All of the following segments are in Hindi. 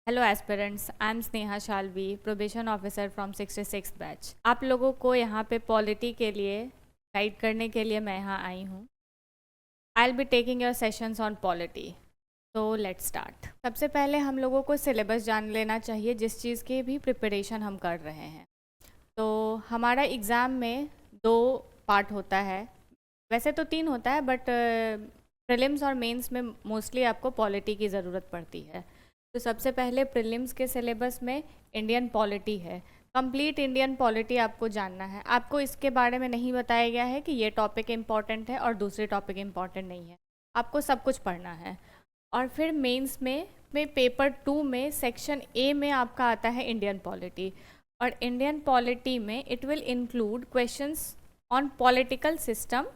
Hello aspirants, I am Sneha Shalvi, probation officer from 66th batch. आप लोगों को यहाँ पे पॉलिटी के लिए गाइड करने के लिए मैं यहाँ आई हूँ। I will be taking your sessions on polity. तो लेट्स स्टार्ट। सबसे पहले हम लोगों को सिलेबस जान लेना चाहिए जिस चीज़ की भी प्रिपरेशन हम कर रहे हैं। तो हमारा एग्ज़ाम में 2 पार्ट होता है, वैसे तो 3 होता है, बट प्रीलिम्स और मेंस में मोस्टली आपको पॉलिटी की ज़रूरत पड़ती है। तो सबसे पहले प्रीलिम्स के सिलेबस में इंडियन पॉलिटी है। कंप्लीट इंडियन पॉलिटी आपको जानना है। आपको इसके बारे में नहीं बताया गया है कि ये टॉपिक इम्पॉर्टेंट है और दूसरे टॉपिक इम्पॉर्टेंट नहीं है। आपको सब कुछ पढ़ना है। और फिर मेंस में पेपर 2 में सेक्शन ए में आपका आता है इंडियन पॉलिटी। और इंडियन पॉलिटी में it will include questions on political system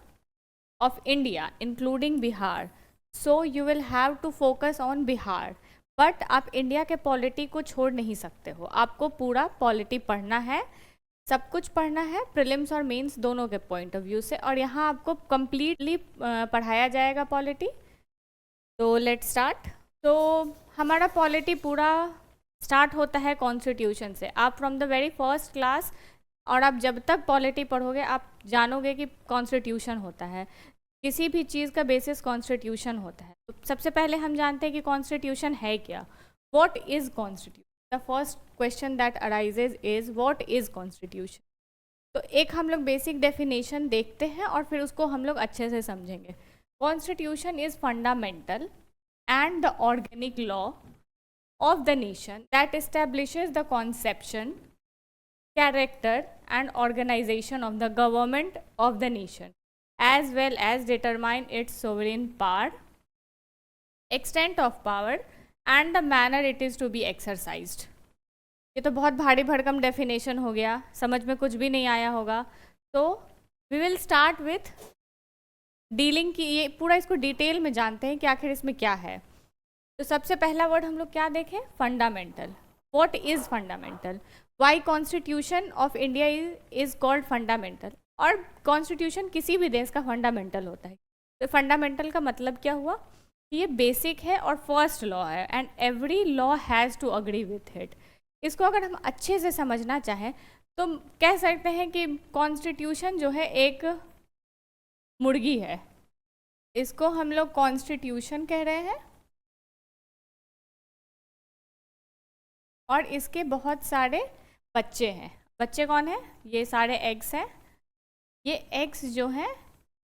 of India including Bihar. So you will have to focus on Bihar, but आप इंडिया के पॉलिटी को छोड़ नहीं सकते हो। आपको पूरा पॉलिटी पढ़ना है, सब कुछ पढ़ना है, प्रीलिम्स और मेंस दोनों के पॉइंट ऑफ व्यू से। और यहाँ आपको कम्प्लीटली पढ़ाया जाएगा पॉलिटी। तो लेट्स स्टार्ट। तो हमारा पॉलिटी पूरा स्टार्ट होता है कॉन्स्टिट्यूशन से। आप from the very first class और आप जब तक पॉलिटी पढ़ोगे आप जानोगे कि कॉन्स्टिट्यूशन होता है। किसी भी चीज़ का बेसिस कॉन्स्टिट्यूशन होता है। तो सबसे पहले हम जानते हैं कि कॉन्स्टिट्यूशन है क्या। What is constitution? The first question that arises is what is constitution. तो एक हम लोग बेसिक डेफिनेशन देखते हैं और फिर उसको हम लोग अच्छे से समझेंगे। Constitution is fundamental and the organic law of the nation that establishes the conception, character and organization of the government of the nation, as well as determine its sovereign power, extent of power and the manner it is to be exercised। ये तो बहुत भारी भरकम डेफिनेशन हो गया, समझ में कुछ भी नहीं आया होगा। तो we will start with dealing की, ये पूरा इसको डिटेल में जानते हैं कि आखिर इसमें क्या है। तो सबसे पहला वर्ड हम लोग क्या देखें? Fundamental. What is fundamental? Why constitution of India is called fundamental. और कॉन्स्टिट्यूशन किसी भी देश का फंडामेंटल होता है। तो फंडामेंटल का मतलब क्या हुआ? ये बेसिक है और फर्स्ट लॉ है and every law has to agree with it. इसको अगर हम अच्छे से समझना चाहें तो कह सकते हैं कि कॉन्स्टिट्यूशन जो है एक मुर्गी है। इसको हम लोग कॉन्स्टिट्यूशन कह रहे हैं और इसके बहुत सारे बच्चे हैं। बच्चे कौन हैं? ये सारे एग्स हैं। ये एग्स जो हैं,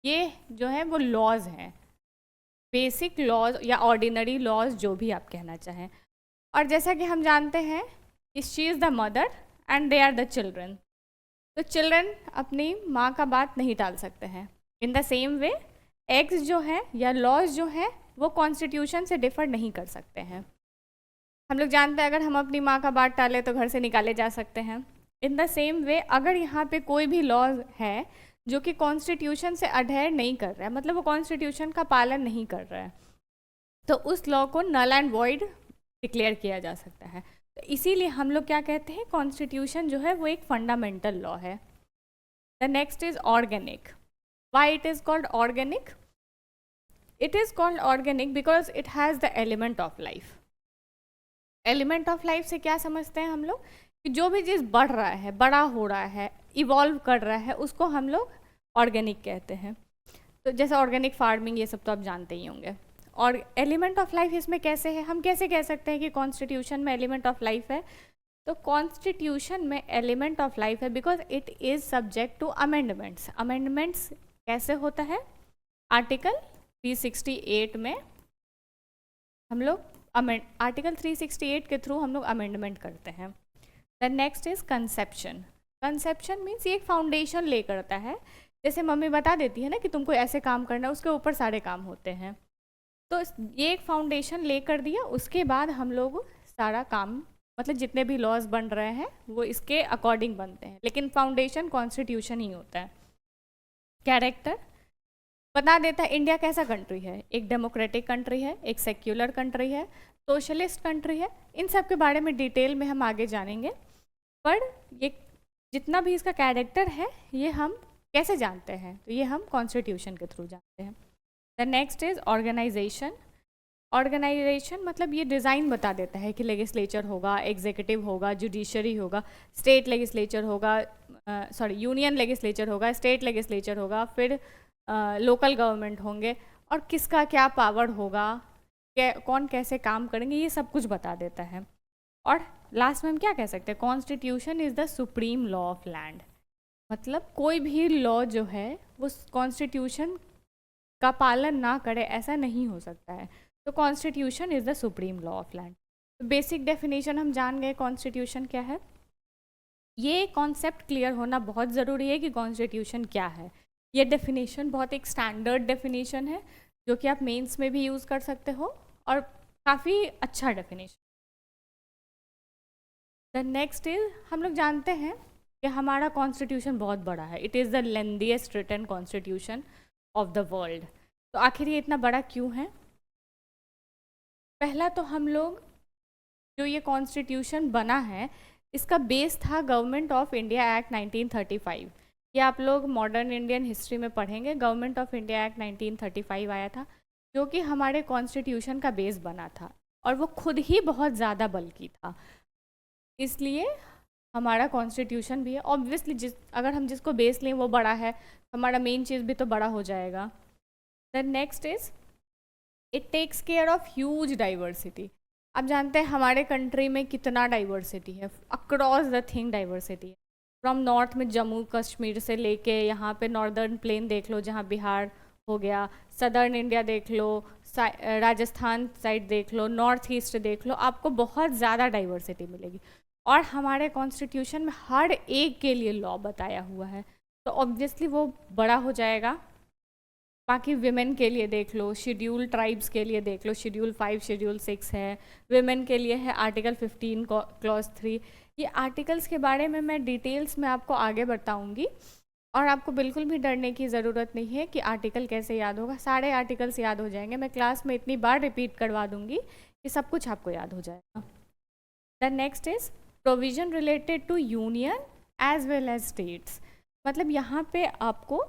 ये जो है वो लॉज हैं, बेसिक लॉज या ऑर्डिनरी लॉज, जो भी आप कहना चाहें। और जैसा कि हम जानते हैं she is the mother and they are the children. तो चिल्ड्रन अपनी माँ का बात नहीं टाल सकते हैं। In the same way acts जो हैं या लॉज जो हैं वो कॉन्स्टिट्यूशन से डिफर नहीं कर सकते हैं। हम लोग जानते हैं अगर हम अपनी माँ का बात टालें तो घर से निकाले जा सकते हैं। इन द सेम वे अगर यहाँ पे कोई भी लॉ है जो कि कॉन्स्टिट्यूशन से अडहेयर नहीं कर रहा है, मतलब वो कॉन्स्टिट्यूशन का पालन नहीं कर रहा है, तो उस लॉ को नल एंड वॉइड डिक्लेयर किया जा सकता है। तो इसीलिए हम लोग क्या कहते हैं, कॉन्स्टिट्यूशन जो है वो एक फंडामेंटल लॉ है। The next is organic. Why it is called organic? It is called organic because it has the element of life. Element of life से क्या समझते हैं हम लोग? कि जो भी चीज़ बढ़ रहा है, बड़ा हो रहा है, इवॉल्व कर रहा है, उसको हम लोग ऑर्गेनिक कहते हैं। तो जैसे ऑर्गेनिक फार्मिंग, ये सब तो आप जानते ही होंगे। और एलिमेंट ऑफ लाइफ इसमें कैसे है? हम कैसे कह सकते हैं कि कॉन्स्टिट्यूशन में एलिमेंट ऑफ लाइफ है? तो कॉन्स्टिट्यूशन में एलिमेंट ऑफ लाइफ है because it is subject to amendments. Amendments कैसे होता है? आर्टिकल 368 में हम लोग आर्टिकल 368 के थ्रू हम लोग अमेंडमेंट करते हैं। The next is conception. Conception means ये एक फाउंडेशन ले करता है। जैसे मम्मी बता देती है ना कि तुमको ऐसे काम करना है, उसके ऊपर सारे काम होते हैं। तो ये एक फाउंडेशन ले कर दिया, उसके बाद हम लोग सारा काम, मतलब जितने भी लॉज बन रहे हैं वो इसके अकॉर्डिंग बनते हैं, लेकिन फाउंडेशन कॉन्स्टिट्यूशन ही होता है। कैरेक्टर बता देता है इंडिया कैसा कंट्री है। एक डेमोक्रेटिक कंट्री है, एक सेक्युलर कंट्री है, सोशलिस्ट कंट्री है। इन सब के बारे में डिटेल में हम आगे जानेंगे, पर ये जितना भी इसका कैरेक्टर है ये हम कैसे जानते हैं? तो ये हम कॉन्स्टिट्यूशन के थ्रू जानते हैं। The next is organisation. Organisation मतलब ये डिज़ाइन बता देता है कि लेजिस्लेचर होगा, एग्जीक्यूटिव होगा, जुडिशरी होगा, स्टेट लेजिस्लेचर होगा, यूनियन लेजिस्लेचर होगा, स्टेट लेजिस्लेचर होगा, फिर लोकल गवर्नमेंट होंगे और किसका क्या पावर होगा, कौन कैसे काम करेंगे, ये सब कुछ बता देता है। और लास्ट में हम क्या कह सकते हैं, constitution is the supreme law of land. मतलब कोई भी लॉ जो है वो कॉन्स्टिट्यूशन का पालन ना करे ऐसा नहीं हो सकता है। तो constitution is the supreme law of land. तो बेसिक डेफिनेशन हम जान गए कॉन्स्टिट्यूशन क्या है। ये कॉन्सेप्ट क्लियर होना बहुत ज़रूरी है कि कॉन्स्टिट्यूशन क्या है। ये डेफिनेशन बहुत एक स्टैंडर्ड डेफिनेशन है जो कि आप मेंस में भी यूज़ कर सकते हो और काफ़ी अच्छा डेफिनेशन। द नेक्स्ट इज, हम लोग जानते हैं कि हमारा कॉन्स्टिट्यूशन बहुत बड़ा है। It is the lengthiest written constitution of the world. तो आखिर ये इतना बड़ा क्यों है? पहला तो हम लोग जो ये कॉन्स्टिट्यूशन बना है इसका बेस था गवर्नमेंट ऑफ इंडिया एक्ट 1935। ये आप लोग मॉडर्न इंडियन हिस्ट्री में पढ़ेंगे। गवर्नमेंट ऑफ इंडिया एक्ट 1935 आया था जो कि हमारे कॉन्स्टिट्यूशन का बेस बना था और वो खुद ही बहुत ज़्यादा बल्कि था, इसलिए हमारा कॉन्स्टिट्यूशन भी है। ऑब्वियसली अगर हम जिसको बेस लें वो बड़ा है, हमारा मेन चीज़ भी तो बड़ा हो जाएगा। The next is it takes care of huge diversity. आप जानते हैं हमारे कंट्री में कितना डाइवर्सिटी है, अक्रॉस द थिंग डाइवर्सिटी है। फ्रॉम नॉर्थ में जम्मू कश्मीर से लेके यहाँ पे नॉर्दर्न प्लेन देख लो जहाँ बिहार हो गया, सदर्न इंडिया देख लो, राजस्थान साइड देख लो, नॉर्थ ईस्ट देख लो, आपको बहुत ज़्यादा डाइवर्सिटी मिलेगी। और हमारे कॉन्स्टिट्यूशन में हर एक के लिए लॉ बताया हुआ है, तो ऑब्वियसली वो बड़ा हो जाएगा। बाकी विमेन के लिए देख लो, शेड्यूल ट्राइब्स के लिए देख लो, शेड्यूल 5 शेड्यूल 6 है, विमेन के लिए है आर्टिकल 15 क्लॉज 3। ये आर्टिकल्स के बारे में मैं डिटेल्स में आपको आगे बताऊंगी और आपको बिल्कुल भी डरने की ज़रूरत नहीं है कि आर्टिकल कैसे याद होगा। सारे आर्टिकल्स याद हो जाएंगे, मैं क्लास में इतनी बार रिपीट करवा दूंगी कि सब कुछ आपको याद हो जाएगा। The next is provision related to union as well as states. मतलब यहाँ पे आपको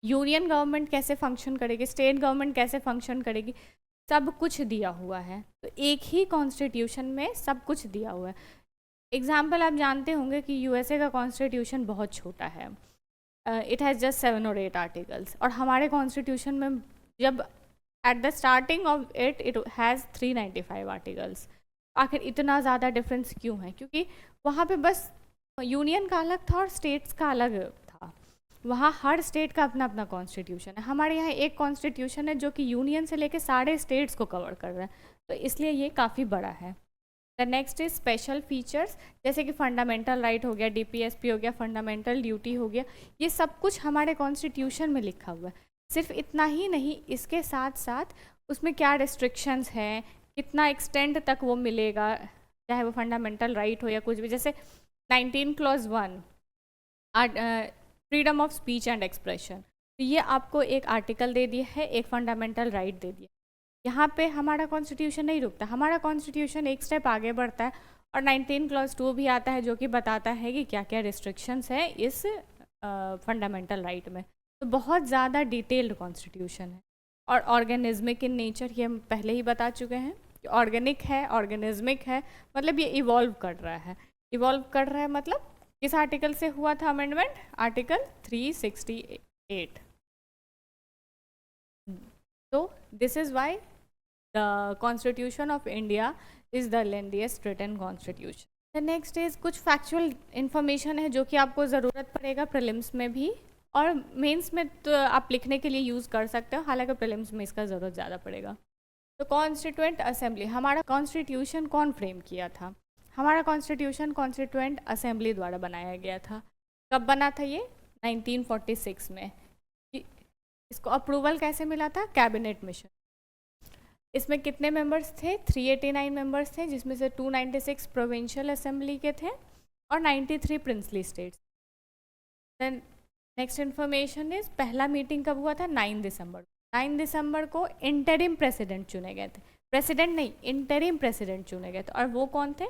यूनियन गवर्नमेंट कैसे फंक्शन करेगी, स्टेट गवर्नमेंट कैसे फंक्शन करेगी, सब कुछ दिया हुआ है। तो एक ही कॉन्स्टिट्यूशन में सब कुछ दिया हुआ है। एग्जाम्पल आप जानते होंगे कि यूएसए का कॉन्स्टिट्यूशन बहुत छोटा है, इट हैज़ जस्ट 7 और 8 आर्टिकल्स, और हमारे कॉन्स्टिट्यूशन में जब at the starting of it has 395 articles. आखिर इतना ज़्यादा डिफरेंस क्यों है? क्योंकि वहाँ पे बस यूनियन का अलग था और स्टेट्स का अलग था। वहाँ हर स्टेट का अपना अपना कॉन्स्टिट्यूशन है। हमारे यहाँ एक कॉन्स्टिट्यूशन है जो कि यूनियन से लेके सारे स्टेट्स को कवर कर रहा है, तो इसलिए ये काफ़ी बड़ा है। The next is special features, जैसे कि फंडामेंटल राइट हो गया, डीपीएसपी हो गया, फंडामेंटल ड्यूटी हो गया, ये सब कुछ हमारे कॉन्स्टिट्यूशन में लिखा हुआ है। सिर्फ इतना ही नहीं, इसके साथ साथ उसमें क्या रिस्ट्रिक्शंस हैं, कितना एक्सटेंड तक वो मिलेगा, चाहे वो फंडामेंटल राइट हो या कुछ भी। जैसे 19 clause 1 freedom of speech and expression, तो ये आपको एक आर्टिकल दे दिया है, एक फंडामेंटल राइट दे दिया। यहाँ पे हमारा कॉन्स्टिट्यूशन नहीं रुकता, हमारा कॉन्स्टिट्यूशन एक स्टेप आगे बढ़ता है और 19 क्लॉज 2 भी आता है जो कि बताता है कि क्या क्या रिस्ट्रिक्शंस है इस फंडामेंटल राइट में। तो बहुत ज़्यादा डिटेल्ड कॉन्स्टिट्यूशन है। और ऑर्गेनिज्मिक इन नेचर, ये हम पहले ही बता चुके हैं कि ऑर्गेनिक है, ऑर्गेनिज्मिक है, मतलब ये इवॉल्व कर रहा है। इवॉल्व कर रहा है मतलब किस आर्टिकल से हुआ था अमेंडमेंट? आर्टिकल 368। तो this is why the constitution of India is the lengthiest written constitution. The next is कुछ फैक्चुअल इन्फॉर्मेशन है जो कि आपको ज़रूरत पड़ेगा प्रीलिम्स में भी, और मेंस में तो आप लिखने के लिए यूज़ कर सकते हो, हालांकि प्रीलिम्स में इसका ज़रूरत ज़्यादा पड़ेगा। तो कॉन्स्टिट्यूएंट असेंबली, हमारा कॉन्स्टिट्यूशन कौन फ्रेम किया था? हमारा कॉन्स्टिट्यूशन कॉन्स्टिट्यूएंट असेंबली द्वारा बनाया गया था। कब बना था ये? 1946 में। इसको अप्रूवल कैसे मिला था? Cabinet mission. इसमें कितने मेंबर्स थे? 389 मेंबर्स थे, जिसमें से 296 प्रोविंशियल असेंबली के थे और 93 princely states. Then next information is पहला मीटिंग कब हुआ था? 9 दिसंबर। 9 दिसंबर को इंटरिम प्रेसिडेंट चुने गए थे, प्रेसिडेंट नहीं, इंटरिम प्रेसिडेंट चुने गए थे, और वो कौन थे?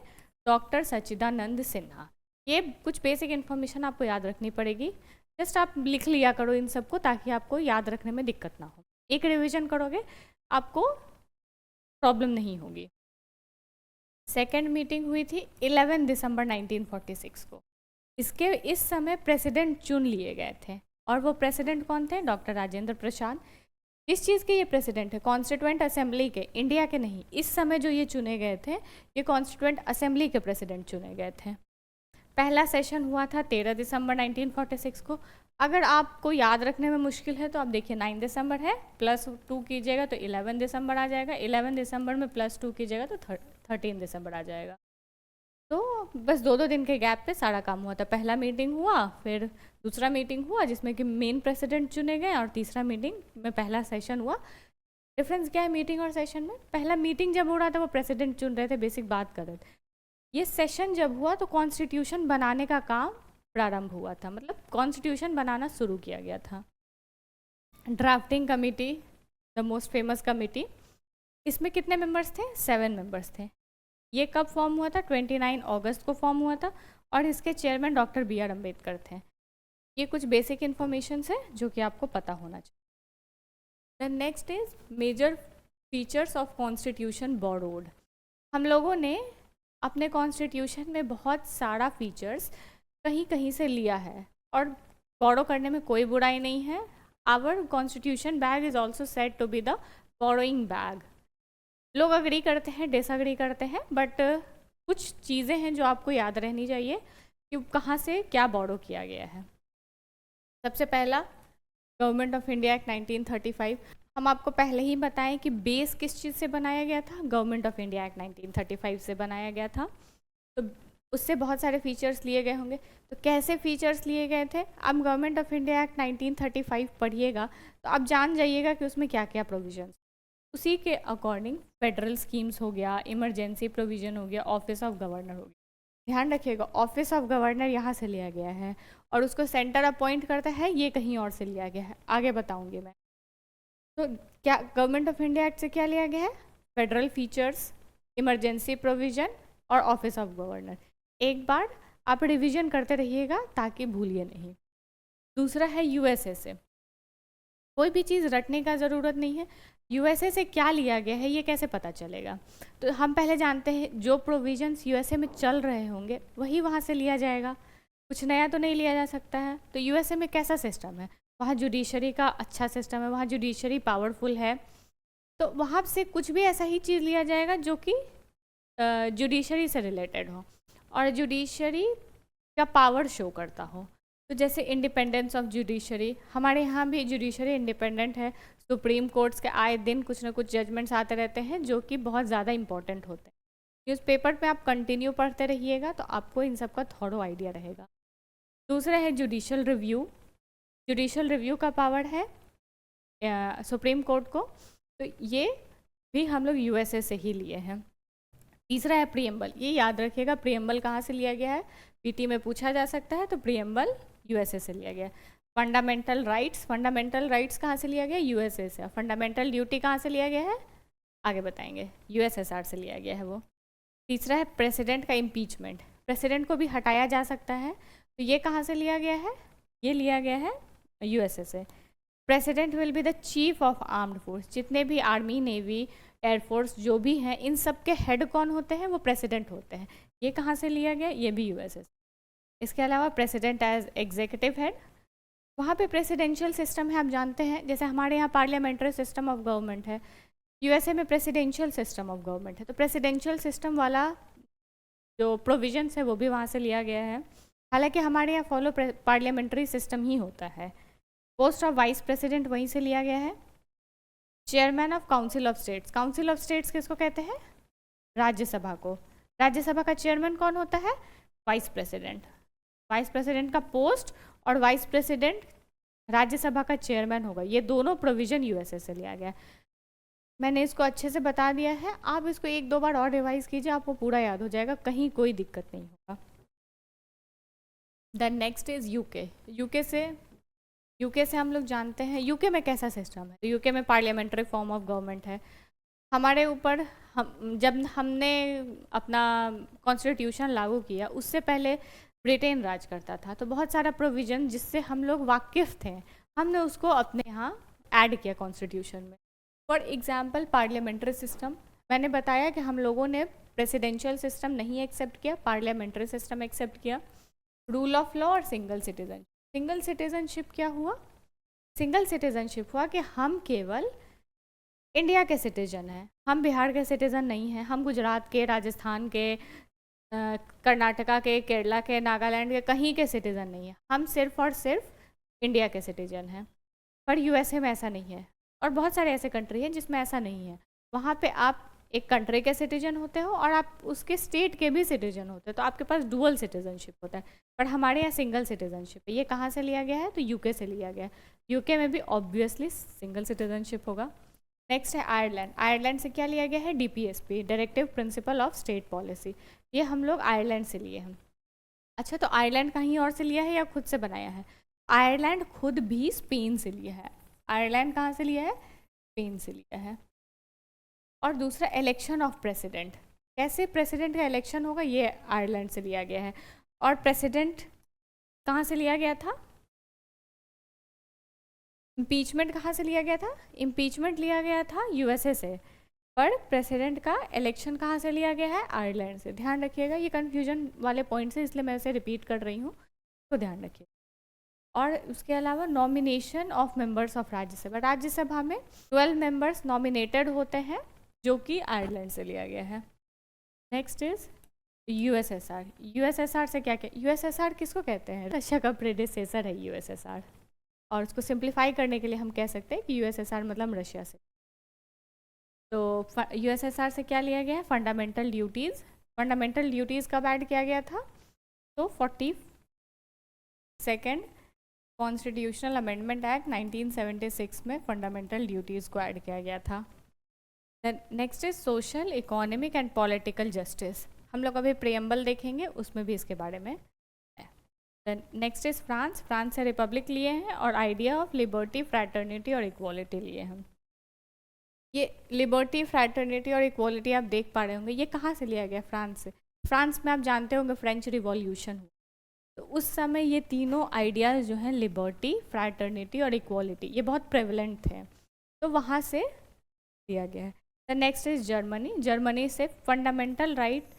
डॉक्टर सच्चिदानंद सिन्हा। ये कुछ बेसिक इन्फॉर्मेशन आपको याद रखनी पड़ेगी, जस्ट आप लिख लिया करो इन सबको ताकि आपको याद रखने में दिक्कत ना हो। एक रिवीजन करोगे आपको प्रॉब्लम नहीं होगी। सेकेंड मीटिंग हुई थी 11 दिसंबर 1946 को। इसके इस समय प्रेसिडेंट चुन लिए गए थे, और वो प्रेसिडेंट कौन थे? डॉक्टर राजेंद्र प्रसाद। किस चीज़ के ये प्रेसिडेंट है? कॉन्स्टिट्यूएंट असेंबली के, इंडिया के नहीं। इस समय जो ये चुने गए थे, ये कॉन्स्टिट्यूएंट असेंबली के प्रेसिडेंट चुने गए थे। पहला सेशन हुआ था 13 दिसंबर 1946 को। अगर आपको याद रखने में मुश्किल है तो आप देखिए 9 दिसंबर है, +2 कीजिएगा तो 11 दिसंबर आ जाएगा, 11 दिसंबर में +2 कीजिएगा तो 13 दिसंबर आ जाएगा। तो बस 2-2 दिन के गैप पे सारा काम हुआ था। पहला मीटिंग हुआ, फिर दूसरा मीटिंग हुआ जिसमें कि मेन प्रेसिडेंट चुने गए, और तीसरा मीटिंग में पहला सेशन हुआ। डिफरेंस क्या है मीटिंग और सेशन में? पहला मीटिंग जब हो रहा था वो प्रेसिडेंट चुन रहे थे, बेसिक बात कर रहे थे। ये सेशन जब हुआ तो कॉन्स्टिट्यूशन बनाने का काम प्रारंभ हुआ था, मतलब कॉन्स्टिट्यूशन बनाना शुरू किया गया था। Drafting committee, the most famous committee, इसमें कितने मेंबर्स थे? 7 मेंबर्स थे। ये कब फॉर्म हुआ था? 29 अगस्त को फॉर्म हुआ था, और इसके चेयरमैन डॉक्टर BR अम्बेडकर थे। ये कुछ बेसिक इन्फॉर्मेशन है जो कि आपको पता होना चाहिए। The next is major features of constitution borrowed. हम लोगों ने अपने कॉन्स्टिट्यूशन में बहुत सारा फीचर्स कहीं कहीं से लिया है, और बोरो करने में कोई बुराई नहीं है। Our constitution bag is also said to be the borrowing bag. लोग अग्री करते हैं, डिसअग्री करते हैं, बट कुछ चीज़ें हैं जो आपको याद रहनी चाहिए कि कहाँ से क्या बोरो किया गया है। सबसे पहला, गवर्नमेंट ऑफ इंडिया एक्ट 1935। हम आपको पहले ही बताएं कि बेस किस चीज़ से बनाया गया था? गवर्नमेंट ऑफ इंडिया एक्ट 1935 से बनाया गया था। तो उससे बहुत सारे फीचर्स लिए गए होंगे। तो कैसे फीचर्स लिए गए थे? अब गवर्नमेंट ऑफ इंडिया एक्ट 1935 पढ़िएगा तो आप जान जाइएगा कि उसमें क्या क्या प्रोविजंस। उसी के अकॉर्डिंग फेडरल स्कीम्स हो गया, इमरजेंसी प्रोविज़न हो गया, ऑफिस ऑफ गवर्नर हो गया। ध्यान रखिएगा, ऑफिस ऑफ गवर्नर यहाँ से लिया गया है, और उसको सेंटर अपॉइंट करता है, ये कहीं और से लिया गया है, आगे बताऊँगी मैं। तो क्या गवर्नमेंट ऑफ इंडिया एक्ट से क्या लिया गया है? फेडरल फीचर्स, इमरजेंसी प्रोविज़न और ऑफिस ऑफ गवर्नर। एक बार आप रिवीजन करते रहिएगा ताकि भूलिए नहीं। दूसरा है USA से। कोई भी चीज़ रटने का ज़रूरत नहीं है। USA से क्या लिया गया है ये कैसे पता चलेगा? तो हम पहले जानते हैं जो प्रोविजंस USA में चल रहे होंगे वही वहाँ से लिया जाएगा, कुछ नया तो नहीं लिया जा सकता है। तो USA में कैसा सिस्टम है? वहाँ जुडिशरी का अच्छा सिस्टम है, वहाँ जुडिशरी पावरफुल है, तो वहाँ से कुछ भी ऐसा ही चीज़ लिया जाएगा जो कि जुडिशरी से रिलेटेड हो और जुडिशरी का पावर शो करता हो। तो जैसे इंडिपेंडेंस ऑफ जुडिशरी, हमारे यहाँ भी जुडिशरी इंडिपेंडेंट है। सुप्रीम कोर्ट्स के आए दिन कुछ ना कुछ जजमेंट्स आते रहते हैं जो कि बहुत ज़्यादा इंपॉर्टेंट होते हैं। न्यूज़पेपर में आप कंटिन्यू पढ़ते रहिएगा तो आपको इन सब का थोड़ा आइडिया रहेगा। दूसरा है जुडिशल रिव्यू। जुडिशल रिव्यू का पावर है सुप्रीम कोर्ट को, तो ये भी हम लोग USA से ही लिए हैं। तीसरा है प्रीएम्बल। ये याद रखिएगा, प्रीएम्बल कहाँ से लिया गया है? PT में पूछा जा सकता है, तो प्रीएम्बल USA से लिया गया। फंडामेंटल राइट्स, फंडामेंटल राइट्स कहाँ से लिया गया? USA से। फंडामेंटल ड्यूटी कहाँ से लिया गया है? आगे बताएंगे, USSR से लिया गया है वो। तीसरा है प्रेसिडेंट का इम्पीचमेंट। प्रेसिडेंट को भी हटाया जा सकता है, तो ये कहाँ से लिया गया है? ये लिया गया है USA से। President will be the chief of armed force. जितने भी आर्मी, नेवी, एयरफोर्स जो भी हैं, इन सब के हेड कौन होते हैं? वो प्रेसिडेंट होते हैं। ये कहाँ से लिया गया? ये भी USA से। इसके अलावा प्रेसिडेंट एज एग्जीक्यूटिव हेड, वहाँ पे प्रेसिडेंशियल सिस्टम है, आप जानते हैं। जैसे हमारे यहाँ पार्लियामेंट्री सिस्टम ऑफ गवर्नमेंट है, USA में प्रेसिडेंशियल सिस्टम ऑफ गवर्नमेंट है। तो प्रेसिडेंशियल सिस्टम वाला जो प्रोविजंस है वो भी वहाँ से लिया गया है। हालांकि हमारे यहाँ फॉलो पार्लियामेंट्री सिस्टम ही होता है। पोस्ट ऑफ वाइस प्रेसिडेंट वहीं से लिया गया है। Chairman of council of states. Council of states किसको कहते हैं? राज्यसभा को। राज्यसभा का चेयरमैन कौन होता है? Vice president. वाइस प्रेसिडेंट का पोस्ट और वाइस प्रेसिडेंट राज्यसभा का चेयरमैन होगा। ये दोनों प्रोविजन USA से लिया गया। मैंने इसको अच्छे से बता दिया है, आप इसको 1-2 बार और रिवाइज कीजिए, आपको पूरा याद हो जाएगा, कहीं कोई दिक्कत नहीं होगा। देन नेक्स्ट इज यूके से हम लोग जानते हैं UK में कैसा सिस्टम है। तो UK में पार्लियामेंट्री फॉर्म ऑफ गवर्नमेंट है। हमारे ऊपर जब हमने अपना कॉन्स्टिट्यूशन लागू किया उससे पहले ब्रिटेन राज करता था, तो बहुत सारा प्रोविज़न जिससे हम लोग वाकिफ़ थे, हमने उसको अपने यहाँ ऐड किया कॉन्स्टिट्यूशन में। फॉर एग्जाम्पल पार्लियामेंट्री सिस्टम, मैंने बताया कि हम लोगों ने प्रेसिडेंशियल सिस्टम नहीं एक्सेप्ट किया, पार्लियामेंट्री सिस्टम एक्सेप्ट किया, रूल ऑफ लॉ और सिंगल सिटीजन। सिंगल सिटीजनशिप क्या हुआ? सिंगल सिटीजनशिप हुआ कि हम केवल इंडिया के सिटीजन हैं, हम बिहार के सिटीजन नहीं हैं, हम गुजरात के, राजस्थान के, कर्नाटका के, केरला के, नागालैंड के कहीं के सिटीज़न नहीं है, हम सिर्फ और सिर्फ इंडिया के सिटीज़न हैं। पर यूएसए में ऐसा नहीं है, और बहुत सारे ऐसे कंट्री हैं जिसमें ऐसा नहीं है। वहाँ पे आप एक कंट्री के सिटीजन होते हो और आप उसके स्टेट के भी सिटीजन होते हो, तो आपके पास डुअल सिटीजनशिप होता है। पर हमारे यहाँ सिंगल सिटीजनशिप है। ये कहाँ से लिया गया है? तो यूके से लिया गया है। यूके में भी ऑब्वियसली सिंगल सिटीजनशिप होगा। नेक्स्ट है आयरलैंड। आयरलैंड से क्या लिया गया है? DPSP, directive principle of state policy. ये हम लोग आयरलैंड से लिए हैं। अच्छा, तो आयरलैंड कहीं और से लिया है या खुद से बनाया है? आयरलैंड खुद भी स्पेन से लिया है। आयरलैंड कहाँ से लिया है? स्पेन से लिया है। और दूसरा इलेक्शन ऑफ प्रेसिडेंट, कैसे प्रेसिडेंट का इलेक्शन होगा, ये आयरलैंड से लिया गया है। और प्रेसिडेंट कहाँ से लिया गया था? इम्पीचमेंट कहाँ से लिया गया था? इम्पीचमेंट लिया गया था यूएसए से, पर प्रेसिडेंट का इलेक्शन कहाँ से लिया गया है? आयरलैंड से। ध्यान रखिएगा, ये कन्फ्यूजन वाले पॉइंट्स हैं, इसलिए मैं इसे रिपीट कर रही हूँ, तो ध्यान रखिए। और उसके अलावा nomination of members of Rajya Sabha. Rajya Sabha में 12 मेंबर्स नॉमिनेटेड होते हैं, जो कि आयरलैंड से लिया गया है। Next is USSR. यूएसएसआर से क्या क्या? यूएसएसआर किसको कहते हैं? रशिया का प्रेडेसेसर है यूएसएसआर, और उसको सिंप्लीफाई करने के लिए हम कह सकते हैं कि यूएसएसआर मतलब रशिया से। तो यूएसएसआर से क्या लिया गया है? Fundamental duties. फंडामेंटल ड्यूटीज़ कब ऐड किया गया था? तो 42nd कॉन्स्टिट्यूशनल अमेंडमेंट एक्ट 1976 में फंडामेंटल ड्यूटीज़ को ऐड किया गया था। Next is social, economic and political justice. हम लोग अभी प्रियम्बल देखेंगे, उसमें भी इसके बारे में है। Next is France. फ्रांस से रिपब्लिक लिए हैं और आइडिया ऑफ लिबर्टी, फ्रैटर्निटी और इक्वालिटी लिए हैं। ये लिबर्टी, फ्रैटर्निटी और इक्वालिटी आप देख पा रहे होंगे, ये कहाँ से लिया गया? फ्रांस से। फ्रांस में आप जानते होंगे फ्रेंच रिवॉल्यूशन हुआ, तो उस समय ये तीनों आइडियाज़ जो हैं, लिबर्टी, फ्रैटर्निटी और इक्वालिटी, ये बहुत प्रेवलेंट थे, तो वहाँ से लिया गया है। The next is Germany. Germany से फंडामेंटल राइट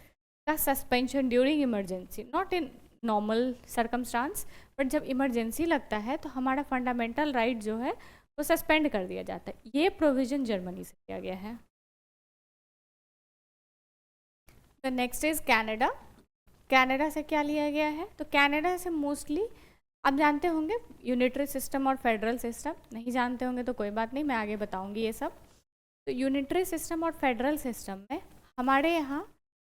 का suspension during emergency, not in normal circumstance, but जब इमरजेंसी लगता है तो हमारा फंडामेंटल राइट जो है वो सस्पेंड कर दिया जाता है। ये प्रोविज़न जर्मनी से किया गया है। The next is Canada. Canada से क्या लिया गया है? तो कनाडा से मोस्टली आप जानते होंगे यूनिटरी सिस्टम और फेडरल सिस्टम। नहीं जानते होंगे तो कोई बात नहीं, मैं आगे बताऊंगी ये सब। तो यूनिटरी सिस्टम और फेडरल सिस्टम में हमारे यहाँ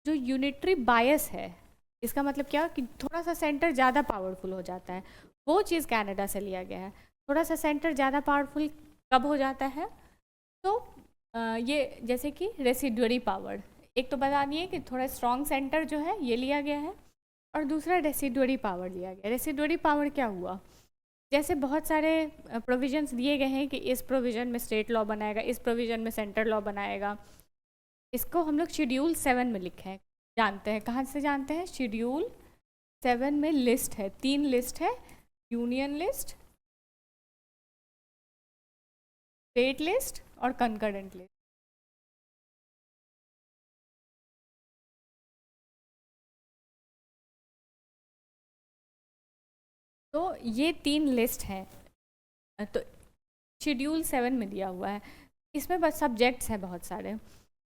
जो यूनिटरी बायस है, इसका मतलब क्या कि थोड़ा सा सेंटर ज़्यादा पावरफुल हो जाता है, वो चीज़ कनाडा से लिया गया है। थोड़ा सा सेंटर ज़्यादा पावरफुल कब हो जाता है? तो ये जैसे कि रेसिडुअरी पावर, एक तो बता दिए कि थोड़ा स्ट्रॉन्ग सेंटर जो है ये लिया गया है, और दूसरा रेसिडुअरी पावर लिया गया। रेसिडुअरी पावर क्या हुआ? जैसे बहुत सारे प्रोविजंस दिए गए हैं कि इस प्रोविज़न में स्टेट लॉ बनाएगा, इस प्रोविज़न में सेंट्रल लॉ बनाएगा। इसको हम लोग शेड्यूल 7 में लिखे हैं, जानते हैं। कहाँ से जानते हैं? शेड्यूल 7 में लिस्ट है, 3 लिस्ट है, यूनियन लिस्ट, स्टेट लिस्ट और कंकरेंट लिस्ट। तो ये 3 लिस्ट हैं, तो शेड्यूल 7 में दिया हुआ है। इसमें बस सब्जेक्ट्स हैं बहुत सारे।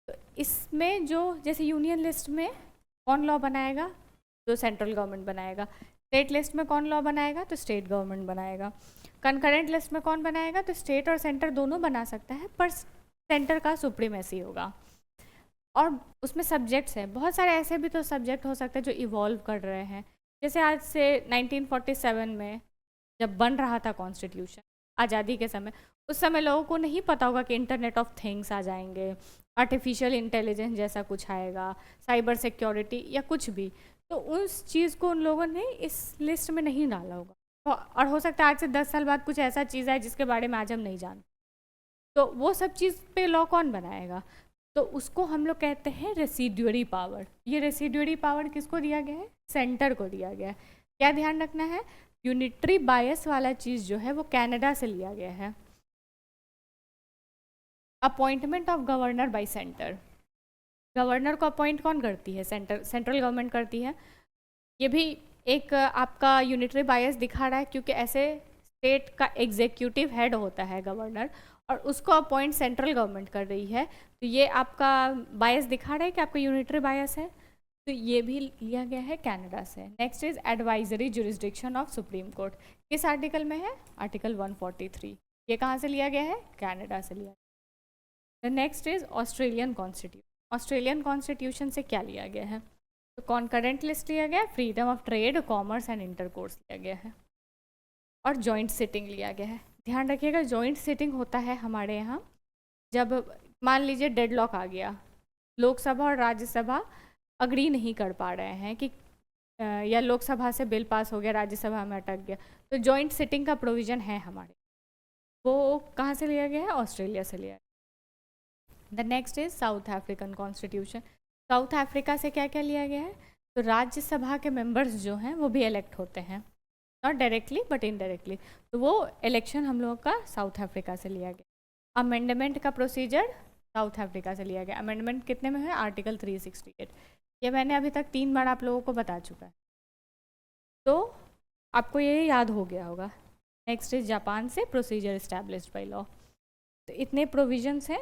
तो इसमें जो जैसे यूनियन लिस्ट में कौन लॉ बनाएगा? तो सेंट्रल गवर्नमेंट बनाएगा। स्टेट लिस्ट में कौन लॉ बनाएगा? तो स्टेट गवर्नमेंट बनाएगा। कंकरेंट लिस्ट में कौन बनाएगा? तो स्टेट और सेंटर दोनों बना सकता है, पर सेंटर का सुप्रीमेसी होगा। और उसमें सब्जेक्ट्स हैं बहुत सारे, ऐसे भी तो सब्जेक्ट हो सकते हैं जो इवॉल्व कर रहे हैं। जैसे आज से 1947 में जब बन रहा था कॉन्स्टिट्यूशन, आज़ादी के समय, उस समय लोगों को नहीं पता होगा कि इंटरनेट ऑफ थिंग्स आ जाएंगे, आर्टिफिशियल इंटेलिजेंस जैसा कुछ आएगा, साइबर सिक्योरिटी या कुछ भी। तो उस चीज़ को उन लोगों ने इस लिस्ट में नहीं डाला होगा, और हो सकता है आज से 10 साल बाद कुछ ऐसा चीज़ आए जिसके बारे में आज हम नहीं जानते। तो वो सब चीज़ पे लॉ कौन बनाएगा? तो उसको हम लोग कहते हैं रेसिडुअरी पावर। ये रेसिडुअरी पावर किसको दिया गया है? सेंटर को दिया गया है। क्या ध्यान रखना है? यूनिटरी बायस वाला चीज़ जो है वो कनाडा से लिया गया है। Appointment of governor bye centre, governor को अपॉइंट कौन करती है? सेंट्रल गवर्नमेंट करती है। ये भी एक आपका यूनिटरी बायस दिखा रहा है, क्योंकि ऐसे स्टेट का एग्जीक्यूटिव हेड होता है गवर्नर, और उसको अपॉइंट सेंट्रल गवर्नमेंट कर रही है, तो ये आपका बायस दिखा रहा है कि आपका यूनिटरी बायस है। तो ये भी लिया गया है कनाडा से। Next is advisory jurisdiction of supreme court, किस आर्टिकल में है? आर्टिकल 143। ये कहाँ से लिया गया है? कनाडा से लिया गया। Next is Australian constitution. Australian constitution से क्या लिया गया है? तो कॉन्करेंट लिस्ट लिया गया है, freedom of trade, commerce and intercourse लिया गया है, और जॉइंट सिटिंग लिया गया है। ध्यान रखिएगा, जॉइंट सिटिंग होता है हमारे यहाँ जब मान लीजिए डेडलॉक आ गया, लोकसभा और राज्यसभा अग्री नहीं कर पा रहे हैं कि या लोकसभा से बिल पास हो गया, राज्यसभा में अटक गया, तो जॉइंट सिटिंग का प्रोविज़न है हमारे। वो कहाँ से लिया गया है? ऑस्ट्रेलिया से लिया गया। The next is south African constitution. South Africa से क्या क्या लिया गया है? तो राज्यसभा के मेंबर्स जो हैं वो भी इलेक्ट होते हैं, नॉट डायरेक्टली बट इनडायरेक्टली, तो वो इलेक्शन हम लोगों का साउथ अफ्रीका से लिया गया। अमेंडमेंट का प्रोसीजर साउथ अफ्रीका से लिया गया। अमेंडमेंट कितने में है? आर्टिकल 368। ये मैंने अभी तक 3 बार आप लोगों को बता चुका है, तो आपको ये याद हो गया होगा। नेक्स्ट इज जापान से प्रोसीजर इस्टेब्लिश्ड बाय लॉ। तो इतने प्रोविजंस हैं